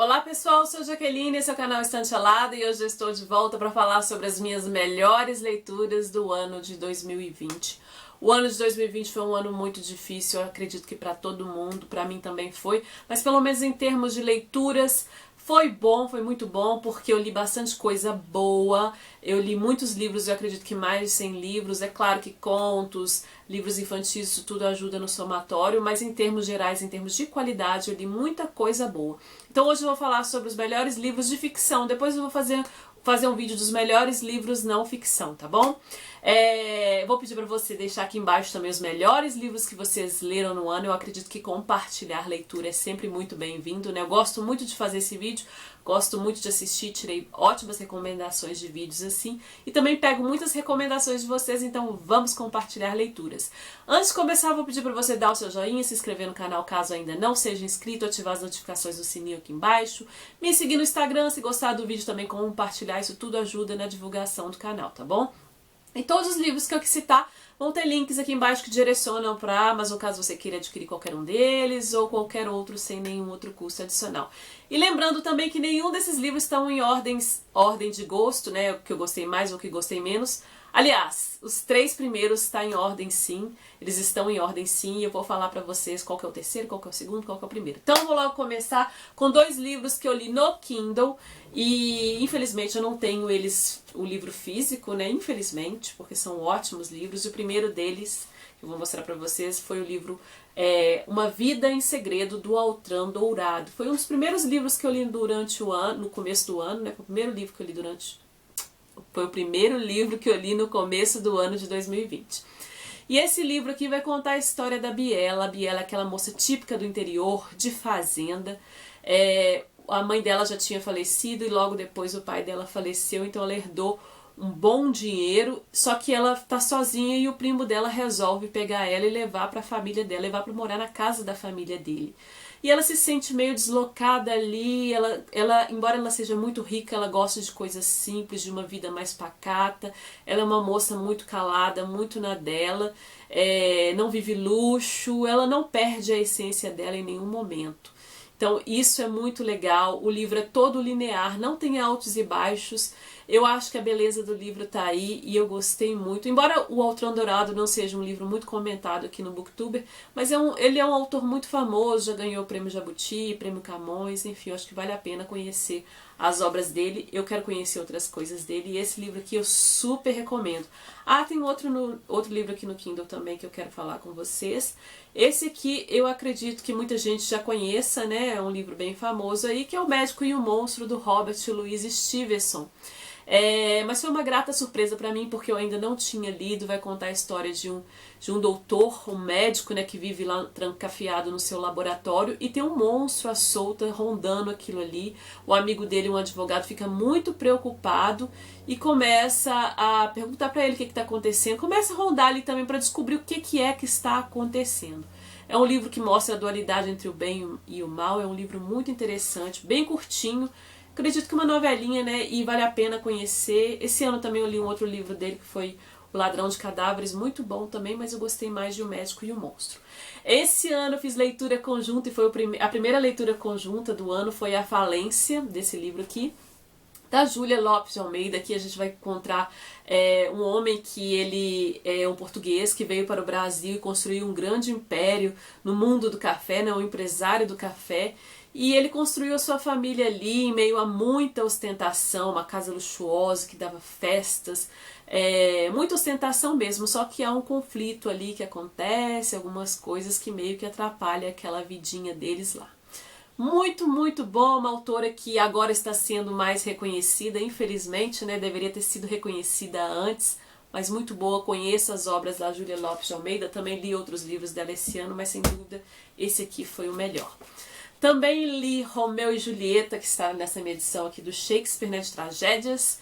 Olá pessoal, eu sou Jaqueline, esse é o canal Estante Alada e hoje eu estou de volta para falar sobre as minhas melhores leituras do ano de 2020. O ano de 2020 foi um ano muito difícil, eu acredito que para todo mundo, para mim também foi, mas pelo menos em termos de leituras foi bom, foi muito bom, porque eu li bastante coisa boa, eu li muitos livros, eu acredito que mais de 100 livros, é claro que contos, livros infantis, isso tudo ajuda no somatório, mas em termos gerais, em termos de qualidade, eu li muita coisa boa. Então hoje eu vou falar sobre os melhores livros de ficção, depois eu vou fazer um vídeo dos melhores livros não ficção, tá bom? Vou pedir para você deixar aqui embaixo também os melhores livros que vocês leram no ano. Eu acredito que compartilhar leitura é sempre muito bem-vindo, né? Eu gosto muito de fazer esse vídeo, gosto muito de assistir, tirei ótimas recomendações de vídeos assim, e também pego muitas recomendações de vocês, então vamos compartilhar leituras. Antes de começar, eu vou pedir para você dar o seu joinha, se inscrever no canal caso ainda não seja inscrito, ativar as notificações do sininho aqui embaixo, me seguir no Instagram, se gostar do vídeo também compartilhar, isso tudo ajuda na divulgação do canal, tá bom? E todos os livros que eu citar vão ter links aqui embaixo que direcionam para a Amazon, caso você queira adquirir qualquer um deles ou qualquer outro sem nenhum outro custo adicional. E lembrando também que nenhum desses livros estão em ordem de gosto, né? O que eu gostei mais ou o que gostei menos. Aliás, os 3 primeiros estão em ordem sim, eles estão em ordem sim, e eu vou falar pra vocês qual que é o terceiro, qual que é o segundo, qual que é o primeiro. Então eu vou logo começar com 2 livros que eu li no Kindle, e infelizmente eu não tenho o livro físico, né, infelizmente, porque são ótimos livros. O primeiro deles, que eu vou mostrar pra vocês, foi o livro Uma Vida em Segredo, do Altran Dourado. Foi um dos primeiros livros que eu li durante o ano, no começo do ano, né, foi o primeiro livro que eu li Foi o primeiro livro que eu li no começo do ano de 2020. E esse livro aqui vai contar a história da Biela. A Biela é aquela moça típica do interior, de fazenda. A mãe dela já tinha falecido e logo depois o pai dela faleceu, então ela herdou um bom dinheiro, só que ela tá sozinha e o primo dela resolve pegar ela e levar para a família dela, levar para morar na casa da família dele. E ela se sente meio deslocada ali, embora ela seja muito rica, ela gosta de coisas simples, de uma vida mais pacata. Ela é uma moça muito calada, muito na dela, não vive luxo, ela não perde a essência dela em nenhum momento. Então isso é muito legal, o livro é todo linear, não tem altos e baixos. Eu acho que a beleza do livro tá aí e eu gostei muito. Embora o Altran Dourado não seja um livro muito comentado aqui no Booktuber, mas ele é um autor muito famoso, já ganhou o Prêmio Jabuti, Prêmio Camões, enfim, eu acho que vale a pena conhecer as obras dele. Eu quero conhecer outras coisas dele e esse livro aqui eu super recomendo. Ah, tem outro livro aqui no Kindle também que eu quero falar com vocês. Esse aqui eu acredito que muita gente já conheça, né? É um livro bem famoso aí, que é O Médico e o Monstro, do Robert Louis Stevenson. Mas foi uma grata surpresa para mim, porque eu ainda não tinha lido. Vai contar a história de um doutor, um médico, né, que vive lá trancafiado no seu laboratório e tem um monstro à solta rondando aquilo ali. O amigo dele, um advogado, fica muito preocupado e começa a perguntar para ele o que está acontecendo. Começa a rondar ali também para descobrir o que é que está acontecendo. É um livro que mostra a dualidade entre o bem e o mal. É um livro muito interessante, bem curtinho. Acredito que uma novelinha, né, e vale a pena conhecer. Esse ano também eu li um outro livro dele que foi O Ladrão de Cadáveres, muito bom também, mas eu gostei mais de O Médico e o Monstro. Esse ano eu fiz leitura conjunta e foi a primeira leitura conjunta do ano, foi A Falência, desse livro aqui, da Júlia Lopes de Almeida. Aqui a gente vai encontrar um homem que ele é um português que veio para o Brasil e construiu um grande império no mundo do café, né, um empresário do café. E ele construiu a sua família ali em meio a muita ostentação, uma casa luxuosa que dava festas, muita ostentação mesmo, só que há um conflito ali que acontece, algumas coisas que meio que atrapalham aquela vidinha deles lá. Muito, muito bom, uma autora que agora está sendo mais reconhecida, infelizmente, né, deveria ter sido reconhecida antes, mas muito boa. Conheço as obras da Júlia Lopes de Almeida, também li outros livros dela esse ano, mas sem dúvida esse aqui foi o melhor. Também li Romeu e Julieta, que está nessa minha edição aqui do Shakespeare, né, de tragédias.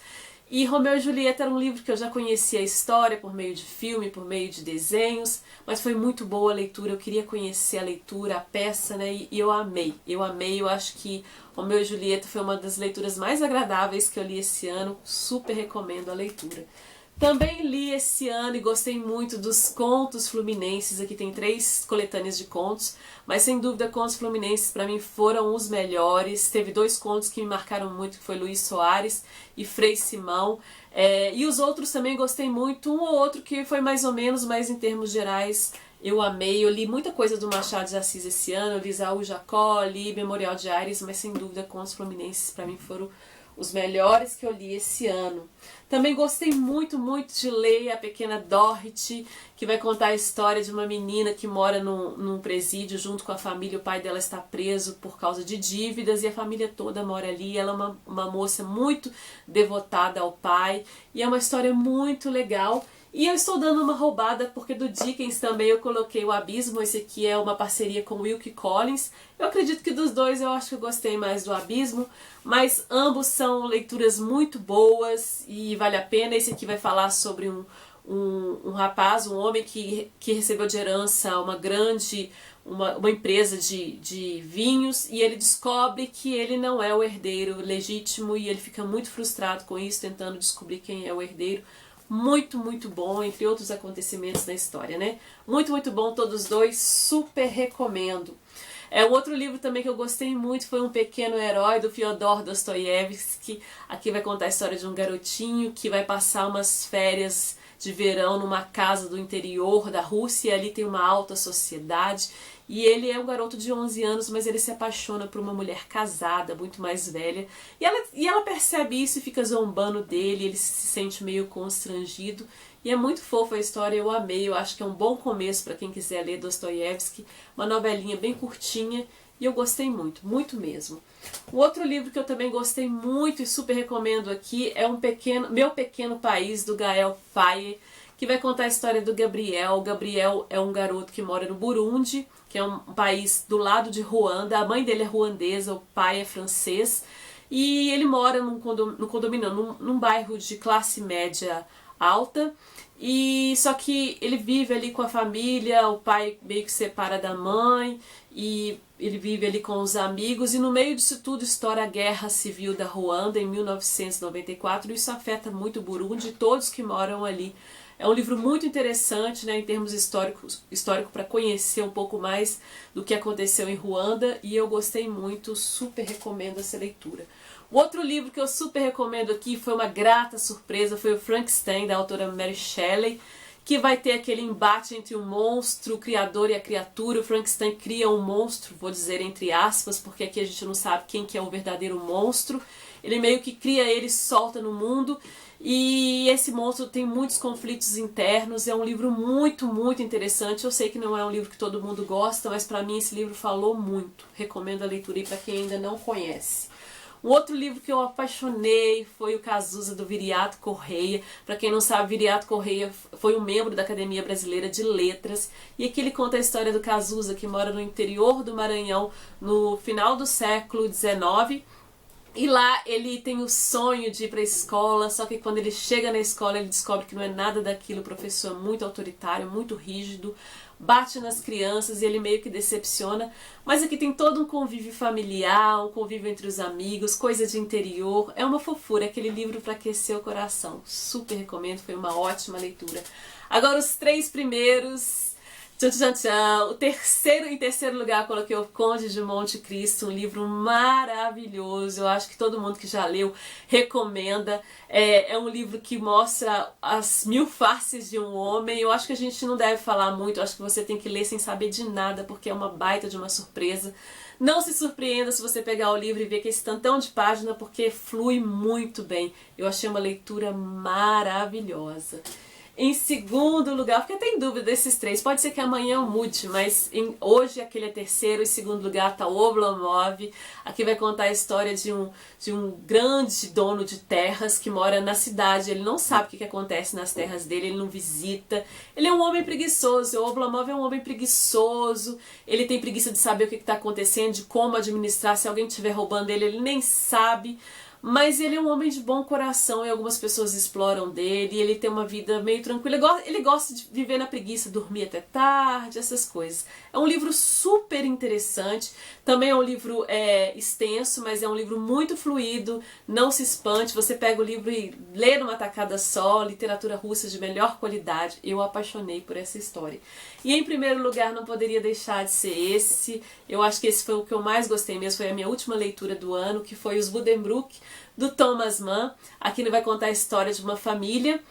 E Romeu e Julieta era um livro que eu já conhecia a história por meio de filme, por meio de desenhos, mas foi muito boa a leitura, eu queria conhecer a leitura, a peça, né, e eu amei. Eu acho que Romeu e Julieta foi uma das leituras mais agradáveis que eu li esse ano, super recomendo a leitura. Também li esse ano e gostei muito dos Contos Fluminenses. Aqui tem 3 coletâneas de contos, mas sem dúvida Contos Fluminenses para mim foram os melhores. Teve 2 contos que me marcaram muito, que foi Luiz Soares e Frei Simão. E os outros também gostei muito, um ou outro que foi mais ou menos, mas em termos gerais eu amei. Eu li muita coisa do Machado de Assis esse ano, eu li Isaú Jacó, li Memorial de Aires, mas sem dúvida Contos Fluminenses para mim foram os melhores que eu li esse ano. Também gostei muito de ler A Pequena Dorothy, que vai contar a história de uma menina que mora num presídio junto com a família. O pai dela está preso por causa de dívidas e a família toda mora ali. Ela é uma moça muito devotada ao pai e é uma história muito legal. E eu estou dando uma roubada porque do Dickens também eu coloquei O Abismo. Esse aqui é uma parceria com Wilkie Collins. Eu acredito que dos dois eu acho que eu gostei mais do Abismo, mas ambos são leituras muito boas e vale a pena. Esse aqui vai falar sobre um rapaz, um homem que recebeu de herança uma empresa de vinhos e ele descobre que ele não é o herdeiro legítimo e ele fica muito frustrado com isso, tentando descobrir quem é o herdeiro. Muito bom, entre outros acontecimentos da história, né? Muito bom, todos dois, super recomendo. Um outro livro também que eu gostei muito foi Um Pequeno Herói, do Fyodor Dostoiévski. Aqui vai contar a história de um garotinho que vai passar umas férias de verão numa casa do interior da Rússia. Ali tem uma alta sociedade e ele é um garoto de 11 anos, mas ele se apaixona por uma mulher casada, muito mais velha. E ela percebe isso e fica zombando dele, ele se sente meio constrangido. E é muito fofa a história, eu amei, eu acho que é um bom começo para quem quiser ler Dostoiévski. Uma novelinha bem curtinha e eu gostei muito mesmo. O outro livro que eu também gostei muito e super recomendo aqui é Meu Pequeno País, do Gael Faye, que vai contar a história do Gabriel. O Gabriel é um garoto que mora no Burundi, que é um país do lado de Ruanda. A mãe dele é ruandesa, o pai é francês. E ele mora num bairro de classe média alta. E só que ele vive ali com a família, o pai meio que separa da mãe e ele vive ali com os amigos e no meio disso tudo estoura a Guerra Civil da Ruanda em 1994 e isso afeta muito o Burundi e todos que moram ali. É um livro muito interessante, né, em termos histórico para conhecer um pouco mais do que aconteceu em Ruanda e eu gostei muito, super recomendo essa leitura. O outro livro que eu super recomendo aqui foi uma grata surpresa, foi o Frankenstein, da autora Mary Shelley, que vai ter aquele embate entre o monstro, o criador e a criatura. O Frankenstein cria um monstro, vou dizer entre aspas, porque aqui a gente não sabe quem que é o verdadeiro monstro. Ele meio que cria ele e solta no mundo. E esse monstro tem muitos conflitos internos, é um livro muito interessante. Eu sei que não é um livro que todo mundo gosta, mas para mim esse livro falou muito. Recomendo a leitura aí para quem ainda não conhece. Um outro livro que eu apaixonei foi o Cazuza, do Viriato Correia. Para quem não sabe, Viriato Correia foi um membro da Academia Brasileira de Letras. E aqui ele conta a história do Cazuza, que mora no interior do Maranhão no final do século XIX. E lá ele tem o sonho de ir para a escola, só que quando ele chega na escola ele descobre que não é nada daquilo. O professor é muito autoritário, muito rígido, bate nas crianças e ele meio que decepciona. Mas aqui tem todo um convívio familiar, um convívio entre os amigos, coisa de interior. É uma fofura, aquele livro para aquecer o coração. Super recomendo, foi uma ótima leitura. Agora os 3 primeiros... Em terceiro lugar eu coloquei O Conde de Monte Cristo, um livro maravilhoso. Eu acho que todo mundo que já leu recomenda. É um livro que mostra as 1000 faces de um homem. Eu acho que a gente não deve falar muito, eu acho que você tem que ler sem saber de nada, porque é uma baita de uma surpresa. Não se surpreenda se você pegar o livro e ver que esse tantão de página, porque flui muito bem. Eu achei uma leitura maravilhosa. Em segundo lugar, porque tem dúvida desses 3, pode ser que amanhã eu mude, mas hoje aquele é terceiro. Em segundo lugar está o Oblomov. Aqui vai contar a história de um grande dono de terras que mora na cidade. Ele não sabe o que acontece nas terras dele, ele não visita. Ele é um homem preguiçoso, o Oblomov é um homem preguiçoso. Ele tem preguiça de saber o que está acontecendo, de como administrar. Se alguém estiver roubando ele, ele nem sabe. mas ele é um homem de bom coração e algumas pessoas exploram dele, e ele tem uma vida meio tranquila, ele gosta de viver na preguiça, dormir até tarde, essas coisas. É um livro super interessante, também é um livro extenso, mas é um livro muito fluido, não se espante, você pega o livro e lê numa tacada só, literatura russa de melhor qualidade. Eu apaixonei por essa história. E em primeiro lugar não poderia deixar de ser esse, eu acho que esse foi o que eu mais gostei mesmo, foi a minha última leitura do ano, que foi Os Buddenbrook, do Thomas Mann. Aqui ele vai contar a história de uma família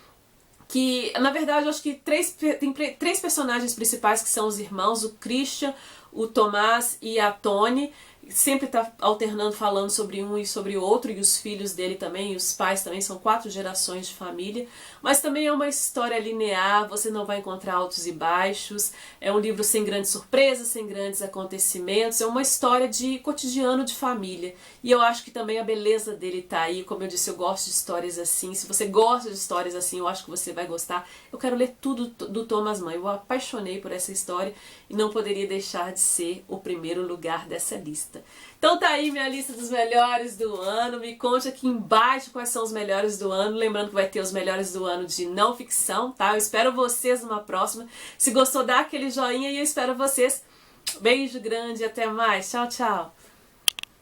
que, na verdade, eu acho que tem três personagens principais, que são os irmãos, o Christian, o Tomás e a Toni. Sempre está alternando, falando sobre um e sobre o outro, e os filhos dele também, e os pais também, são 4 gerações de família. Mas também é uma história linear, você não vai encontrar altos e baixos, é um livro sem grandes surpresas, sem grandes acontecimentos, é uma história de cotidiano de família. E eu acho que também a beleza dele tá aí, como eu disse, eu gosto de histórias assim, se você gosta de histórias assim, eu acho que você vai gostar. Eu quero ler tudo do Thomas Mann, eu apaixonei por essa história e não poderia deixar de ser o primeiro lugar dessa lista. Então tá aí minha lista dos melhores do ano, me conte aqui embaixo quais são os melhores do ano, lembrando que vai ter os melhores do ano de não ficção, tá? Eu espero vocês numa próxima, se gostou dá aquele joinha e eu espero vocês. Beijo grande e até mais, tchau, tchau!